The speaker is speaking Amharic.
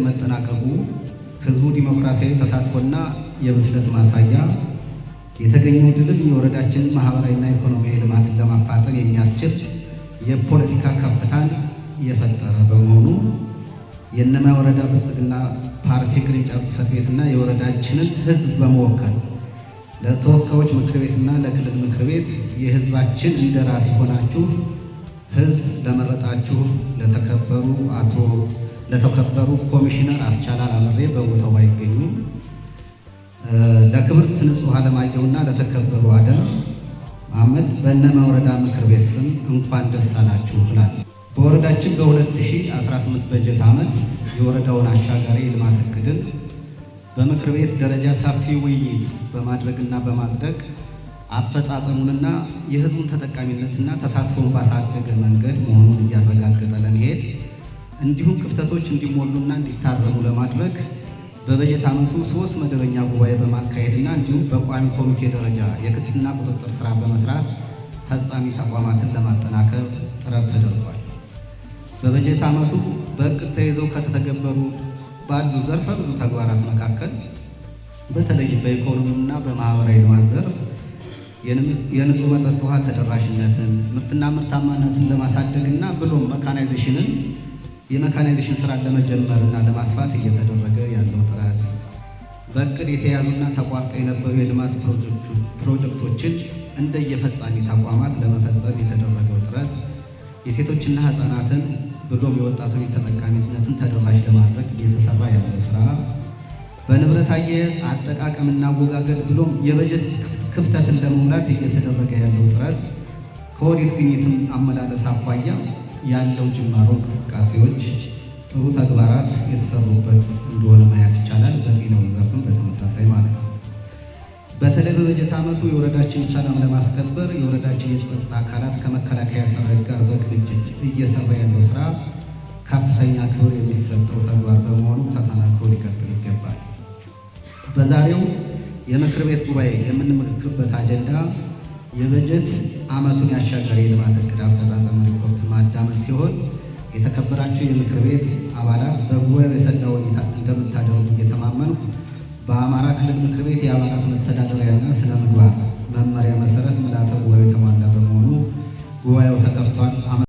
መጠናቀቁ ህዝቡ ዲሞክራሲያዊ ተሳትፎና የብስለት ማሳያ፣ የተገኘው ድልም የወረዳችንን ማህበራዊና ኢኮኖሚያዊ ልማትን ለማፋጠን የሚያስችል የፖለቲካ ከፍታን የፈጠረ በመሆኑ የእነማይ ወረዳ ብልጽግና ፓርቲ ቅርንጫፍ ጽሕፈት ቤትና የወረዳችንን ህዝብ በመወከል ለተወካዮች ምክር ቤትና ለክልል ምክር ቤት የህዝባችን እንደራሴ ሆናችሁ ህዝብ ለመረጣችሁ ለተከበሩ ኮሚሽነር አስቻለ አላምሬ በቦታው ባይገኙም ለክብርት ንጹህ አለማየሁና ለተከበሩ አደም መሐመድ በእነማይ ወረዳ ምክር ቤት ስም እንኳን ደስ አላችሁ እላለሁ። በወረዳችን በ2018 በጀት ዓመት የወረዳውን አሻጋሪ የልማት እቅድን በምክር ቤት ደረጃ ሰፊ ውይይት በማድረግና በማጽደቅ አፈጻጸሙንና የህዝቡን ተጠቃሚነትና ተሳትፎን ባሳደገ መንገድ መሆኑን እያረጋገጠ ለመሄድ እንዲሁም ክፍተቶች እንዲሞሉና እንዲታረሙ ለማድረግ በበጀት ዓመቱ 3 መደበኛ ጉባኤ በማካሄድና እንዲሁም በቋሚ ኮሚቴ ደረጃ የክትትልና ቁጥጥር ስራ በመስራት ፈጻሚ ተቋማትን ለማጠናከር ጥረት ተደርጓል። በበጀት ዓመቱ በእቅድ ተይዘው ከተተገበሩ ባሉ ዘርፈ ብዙ ተግባራት መካከል በተለይም በኢኮኖሚና በማህበራዊ ልማት ዘርፍ የንጹህ መጠጥ ውሃ ተደራሽነትን፣ ምርትና ምርታማነትን ለማሳደግና ብሎም የሜካናይዜሽን ስራን ለመጀመርና ለማስፋት እየተደረገ ያለው ጥረት፣ በእቅድ የተያዙና ተቋርጠው የነበሩ የልማት ፕሮጀክቶችን እንደየፈጻሚ ተቋማት ለመፈጸም የተደረገው ጥረት፣ የሴቶችና ህፃናትን ብሎም የወጣቶች ተጠቃሚነትን ተደራሽ ለማድረግ እየተሰራ ያለው ስራ፣ በንብረት አያያዝ አጠቃቀምና አወጋገድ ብሎም የበጀት ክፍተትን ለመሙላት እየተደረገ ያለው ጥረት፣ ከወዲት ግኝትም አመላለስ አኳያ ያለው ጅማሮ እንቅስቃሴዎች ጥሩ ተግባራት የተሰሩበት እንደሆነ ማየት ይቻላል። በጤናው ዘርፍም በተመሳሳይ ማለት ነው። በተለይ በበጀት ዓመቱ የወረዳችን ሰላም ለማስከበር የወረዳችን የጸጥታ አካላት ከመከላከያ ሰራዊት ጋር በቅንጅት እየሰራ ያለው ስራ ከፍተኛ ክብር የሚሰጠው ተግባር በመሆኑ ተጠናክሮ ሊቀጥል ይገባል። በዛሬው የምክር ቤት ጉባኤ የምንመክርበት አጀንዳ የበጀት ዓመቱን ያሻገረ የልማት እቅድ አፈጻጸም ሪፖርት ማዳመጥ ሲሆን የተከበራችሁ የምክር ቤት አባላት በጉባኤው የሰላ ውይይት እንደምታደርጉ እየተማመንኩ በአማራ ክልል ምክር ቤት የአባላቱ መተዳደሪያና ስነ ምግባር መመሪያ መሰረት ምልዓተ ጉባኤው የተሟላ በመሆኑ ጉባኤው ተከፍቷል።